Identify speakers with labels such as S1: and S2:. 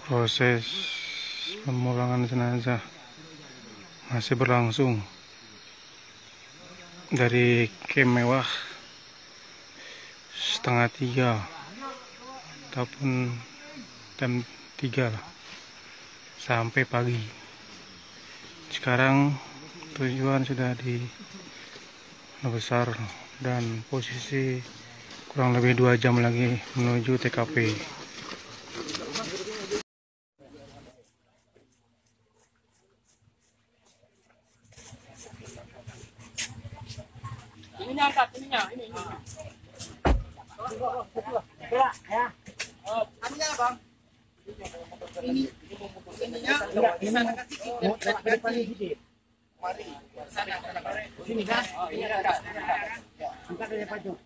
S1: Proses pemulangan jenazah masih berlangsung dari Camp Mewah setengah 3 ataupun jam 3 lah, sampai pagi. Sekarang tujuan sudah di Besar dan posisi kurang lebih 2 jam lagi menuju TKP.
S2: Ininya angkat, ininya, ini. Ya. Oh, ininya bang. Ininya, mari. Sana, sini kan? Oh, iya, ada. Angkat dari pojok.